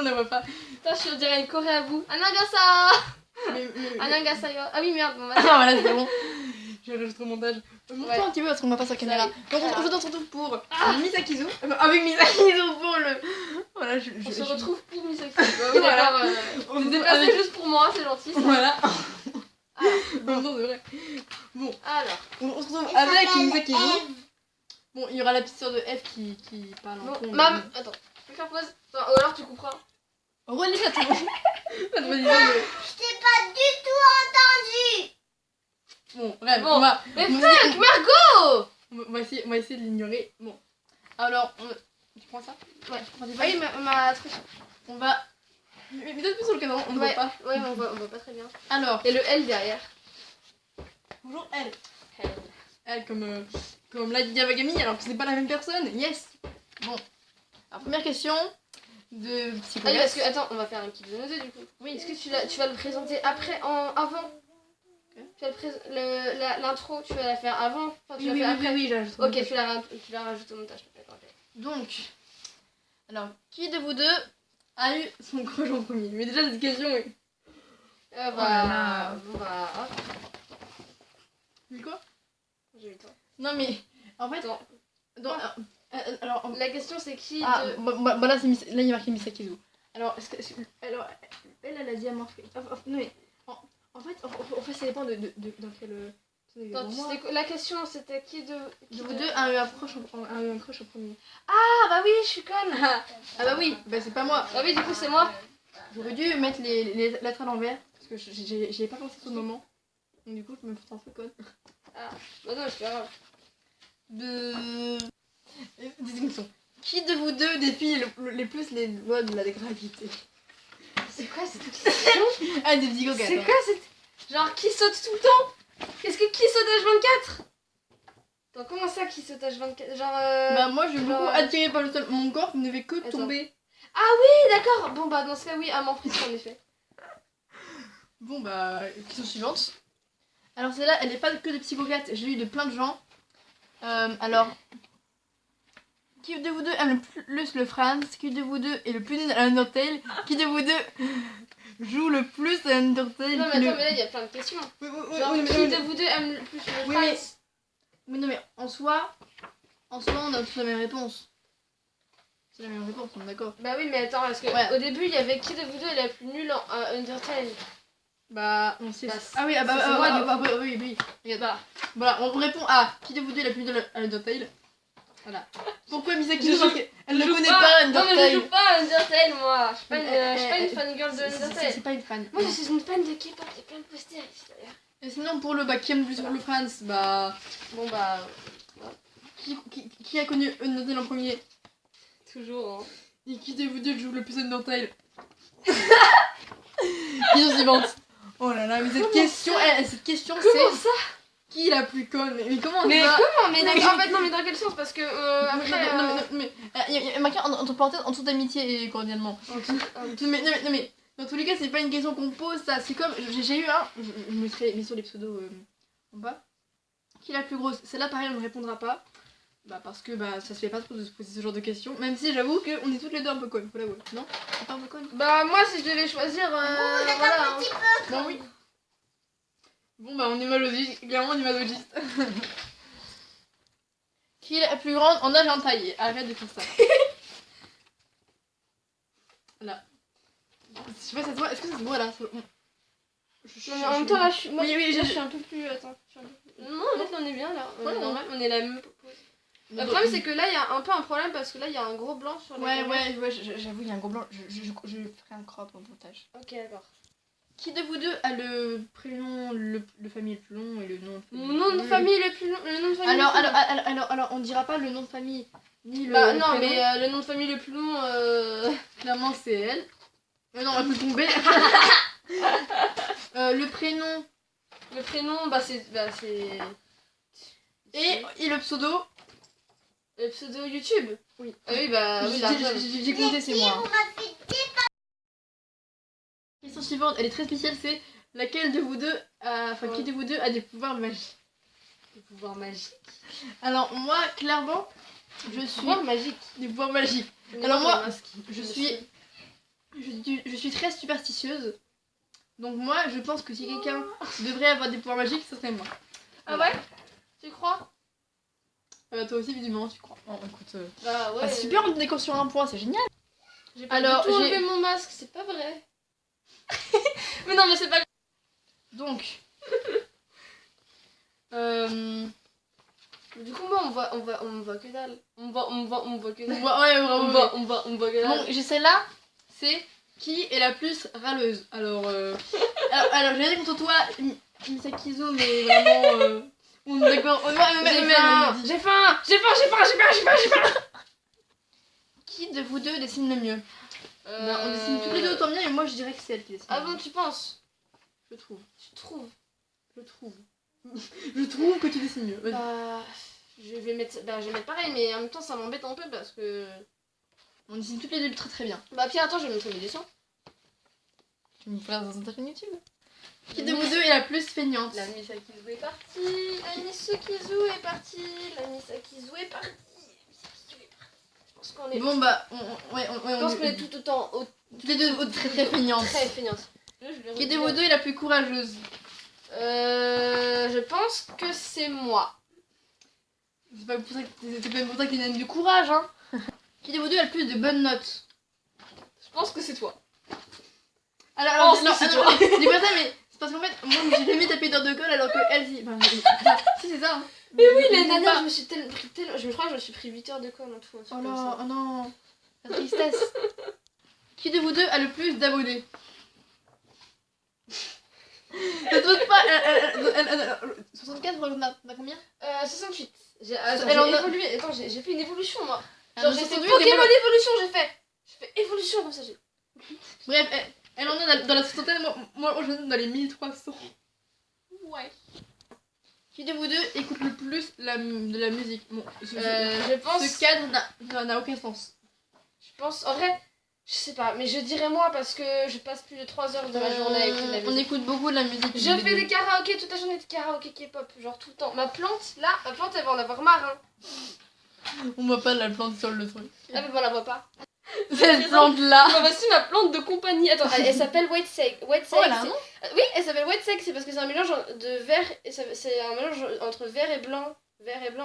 on la voit pas. Putain, je dirais une Corée à vous. Anagasa. Anagasa yo. Ah oui, merde, bon, bah, Ah voilà, c'est bon. Je rajoute au montage. Montre-toi Ouais. un petit peu parce qu'on voit pas sa caméra. Ouais. Donc on Alors. se retrouve pour Misakizu. Avec Misakizu pour le... Voilà, on se retrouve pour Misaki. Oui, D'accord. On se T'es retrouve déplacé avec... juste pour moi, c'est gentil. Ça. Voilà. Alors. En même temps, c'est vrai. Bon, Alors. on se retrouve avec Misakizu. Bon, il y aura la petite sœur de F qui parle en Bon, con. mam, attends. Je peux faire pause. Attends, ou alors tu couperas. Relis la tour. Je t'ai pas du tout entendu. Bon, bref, Bon. on va... Mais on fuck, Margot. on va essayer de l'ignorer. Bon, alors, tu prends ça? Ouais. Prends tes Ah oui, feuilles. ma truc. On va... Mais peut-être plus sur le cadran, on ne Ouais, voit pas. ouais, on voit pas très bien. Alors, Et le L derrière. bonjour elle. L. Elle comme Light Yavagami, alors que c'est pas la même personne. Yes. Bon. Alors, première question de Ah oui, psychologue. parce que, attends, on va faire un petit de noter du coup. Oui, est-ce que tu vas le présenter après, avant? Ok. Tu vas l'intro, tu vas la faire avant? Enfin, tu Oui, vas faire après? oui, j'ajoute. Ok, tu la rajoutes au montage. D'accord, ok. Donc, alors, qui de vous deux a eu son crush en premier? Mais déjà, cette question, oui. Bah, Oh là là. bon bah, hop, Mais quoi? j'ai eu le temps. Non, mais, en fait, Attends. alors, La question c'est qui ah, de... bah là, là, il y a marqué Misakizu. Alors, alors, elle a dit à Morphée. Non, mais, en fait, ça dépend dans quel... Attends, la question c'était qui de... qui Vous deux a eu un crush en premier. Ah bah oui, je suis conne. Ah bah oui, bah c'est pas moi. Ah oui, du coup c'est moi. J'aurais dû mettre les lettres à l'envers, parce que j'y ai pas pensé sur le moment. Donc du coup, je me fous un peu conne. Ah, bah non, c'est pas grave. Distinction. Qui de vous deux défie les plus les lois de la gravité? C'est quoi cette question? Ah, des petits coquins. C'est quoi cette... Genre qui saute tout le temps? Qu'est-ce que qui saute H24? Attends, comment ça qui saute H24? Genre Bah moi, je suis genre, beaucoup attirée par le sol. Mon corps ne fait que Attends. tomber. Ah oui, d'accord. Bon bah dans ce cas oui, à Manfred en effet. Bon bah, question suivante. Alors celle-là, elle est pas que de psychopathes, j'ai eu de plein de gens. Alors, qui de vous deux aime le plus le Franz? Qui de vous deux est le plus nul à Undertale? Qui de vous deux joue le plus à Undertale? Non mais attends, mais là il y a plein de questions. Genre oui, qui de vous deux aime le plus le Oui, mais- Franz? Oui, non mais en soi, on a tous la même réponse. C'est la même réponse, on est d'accord. Bah oui, mais attends, parce que Ouais. au début il y avait qui de vous deux est la plus nulle en Undertale? Bah, on sait. Bah, Ah oui, c'est moi, du coup. oui. Regarde, bah, voilà, on répond à qui de vous deux est la plus nulle à Undertale? Voilà. Pourquoi Misaki Je Parce joue- qu'elle ne Je joue connaît pas Non mais je Undertale. joue pas à Undertale moi. Je suis pas une C'est- fangirl de Undertale. C'est pas une fan. Moi je suis une fan de K-pop, il y a plein de posters ici d'ailleurs. Et sinon, pour le qui aime plus le Franz, bah. Bon bah, Qui a connu Undertale en premier? toujours hein. Et qui de vous deux joue le plus Undertale? Question suivante. Oh là là, mais cette question, Comment c'est ça? qui est la plus conne? Mais comment Mais ça? comment? Mais en fait non mais dans quel sens? Parce que après... Non, il y a marqué entre parenthèses en dessous d'amitié et cordialement. Mais dans tous les cas, c'est pas une question qu'on pose, ça. C'est comme. J'ai eu un. Je me serais mis sur les pseudos en bas. Qui est la plus grosse? Celle-là, pareil, on ne répondra pas. Bah, parce que bah, ça se fait pas trop de se poser ce genre de questions. Même si j'avoue qu'on est toutes les deux un peu connes, faut l'avouer. Non? T'es pas un peu conne? Bah moi si je devais choisir... voilà. Hein. Bah oui. Bon, bah, on est malogiste. Clairement, on est malogiste. Qui est la plus grande en âge et en taille? Arrête de faire ça. Là. Je sais pas, ça se voit. Est-ce que ça se voit là? Non, mais en même temps là je suis... Moi, Oui, là, je suis un peu plus... Attends. Non, en fait on est bien là. On Ouais, est non. normal, on est la même pose. Le problème c'est que là il y a un peu un problème parce que là il y a un gros blanc sur les Ouais, commentaires. j'avoue, il y a un gros blanc. Je ferai un crop au montage. Ok d'accord. Qui de vous deux a le prénom de famille le plus long et le nom de famille? Mon nom de famille le plus long... Le nom de famille le plus long. Alors, on dira pas le nom de famille ni le. Bah non prénom. mais le nom de famille le plus long... Clairement, c'est elle. Non, on va plus tomber. Le prénom Le prénom bah c'est... et le pseudo. Le pseudo YouTube. Oui. Ah oui bah... Oui, largement. J'ai compté, c'est moi. On m'a fait Question suivante, elle est très spéciale, c'est laquelle de vous deux qui de vous deux a des pouvoirs magiques? Des pouvoirs magiques. Alors moi, clairement, je suis Pouvoirs magiques. des pouvoirs magiques. Mais Alors non, moi, le masque. je suis je suis très superstitieuse. Donc moi, je pense que si quelqu'un devrait avoir des pouvoirs magiques, ce serait moi. Ah ouais? Tu crois? Toi aussi, visiblement, tu crois. Bon, écoute, Bah ouais. c'est super, on décore sur un point, c'est génial. J'ai pas Alors, du tout j'ai- enlevé mon masque, c'est pas vrai. Mais non, mais c'est pas grave. Donc, Du coup, moi, on voit que dalle. On voit que dalle. ouais, vraiment. On voit que dalle. Bon, j'ai celle-là, c'est qui est la plus râleuse. Alors, alors j'ai rien contre toi, Misakizo, mais vraiment, on est d'accord. J'ai faim. Qui de vous deux dessine le mieux? Ben, on dessine tous les deux autant bien, et moi je dirais que c'est elle qui dessine. Ah bon, tu penses? Je trouve. Tu trouves? Je trouve. Je trouve que tu dessines mieux. Vas-y. Je vais mettre pareil, mais en même temps, ça m'embête un peu parce que. On dessine toutes les deux très très bien. Bah, Pierre, attends, je vais montrer mes dessins. Tu me feras dans ta chaîne YouTube. Qui de vous deux est la plus feignante? La Misakizu est partie. La Misakizu est partie. Je pense qu'on est. Bon bah, Je pense qu'on est tout autant. toutes les deux très très feignantes. Très feignante. Qui de vous deux est la plus courageuse? Je pense que c'est moi. C'est pas pour ça que t'es une âne du courage, hein. Qui de vous deux a le plus de bonnes notes? Je pense que c'est toi. Alors, non, c'est toi. dis pas ça, mais c'est parce qu'en fait, moi j'ai jamais tapé d'heure de colle alors que elle, si. Enfin, si, c'est ça. Hein. Mais oui, Mais l'année dernière, pas. je me suis pris je crois que je me suis pris 8 heures de colle en tout. Oh non, la tristesse. Qui de vous deux a le plus d'abonnés? Ça te vote pas. 64, t'as combien? 68. Elle en a- évolué. Attends, j'ai fait une évolution moi. Alors, Genre j'ai fait 68, Pokémon évolution, j'ai fait évolution comme ça. Bref, elle en a dans la soixantaine, moi je suis dans les 1300. Ouais. Qui de vous deux écoute le plus de la musique? Bon, Je pense. ce cadre n'a aucun sens. Je pense. En vrai, je sais pas, mais je dirais moi parce que je passe plus de 3 heures de ma journée à écouter de la On musique. écoute beaucoup de la musique. Je fais des karaokés toute la journée, de karaoké K-pop, genre tout le temps. Ma plante, elle va en avoir marre. Hein. On voit pas la plante sur le truc. Ah, mais on la voit pas. Cette plante là. Bon, voici ma plante de compagnie. Attends, elle s'appelle White Sage. White Sage, Oh là, c'est- non. Oui, elle s'appelle White Sage, c'est parce que c'est un mélange de vert. C'est un mélange entre vert et blanc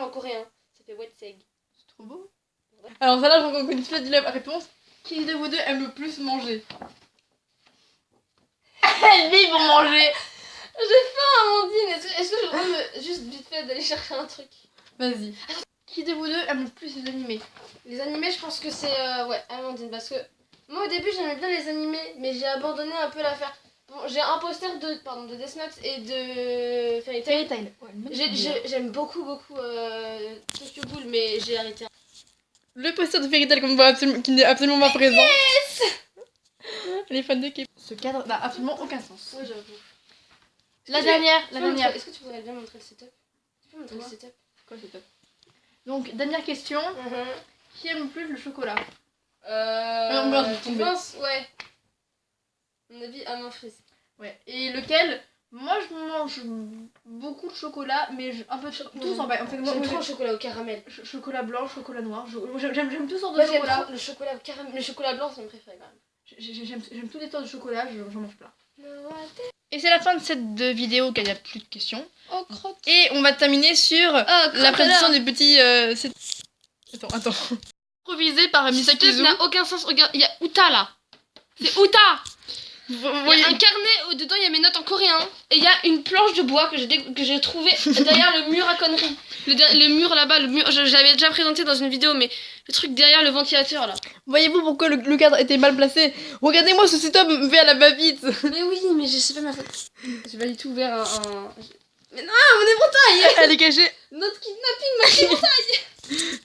en coréen. Ça fait White Sage. C'est trop beau. Alors ça là, j'en connais pas de la réponse. Qui de vous deux aime le plus manger? Elle vit pour manger. Amandine, est-ce que je peux juste vite fait d'aller chercher un truc? Vas-y. Qui de vous deux aime le plus les animés? Les animés, je pense que c'est ouais, Amandine, parce que moi au début j'aimais bien les animés, mais j'ai abandonné un peu l'affaire. Bon, j'ai un poster de Death Note et de Fairy Tail. Fairy Tail. Ouais, le même J'aime beaucoup Tokyo Ghoul, mais j'ai arrêté. Le poster de Fairy Tail qu'on voit qui n'est absolument pas présent. Yes. Les fans de K. Ce cadre n'a absolument aucun sens. Ouais, j'avoue. La dernière. Est-ce que tu pourrais bien montrer le setup? Tu peux montrer le setup? Quoi c'est top. Donc dernière question. Qui aime le plus le chocolat? on va Tu tomber. penses? Ouais. À mon avis, à mon frise. Ouais. Et lequel? Moi je mange beaucoup de chocolat, mais un peu tous en bas. En fait, moi J'aime trop j'ai le chocolat au caramel. chocolat blanc, chocolat noir. J'aime toutes sortes de Moi j'aime chocolat. trop le chocolat au caramel. Le chocolat blanc, c'est mon préféré quand même. J'aime tous les sortes de chocolat, j'en mange plein. Et c'est la fin de cette vidéo car il n'y a plus de questions. Oh, crotte. Et on va terminer sur la présentation des petits... Attends. Improvisé par Misakizu. Ça n'a aucun sens. Regarde, il y a Uta là. C'est Uta. Vous Il y voyez a un carnet où dedans il y a mes notes en coréen. Et il y a une planche de bois que j'ai trouvée derrière le mur à conneries. Le mur là-bas, je l'avais déjà présenté dans une vidéo, mais le truc derrière le ventilateur là. Voyez-vous pourquoi le cadre était mal placé? Regardez-moi ce setup me fait à la va-vite. Mais oui, mais je sais pas ma faute. J'ai pas du tout ouvert un... Mais non, mon éventail. Elle est cachée. Notre kidnapping, ma éventail.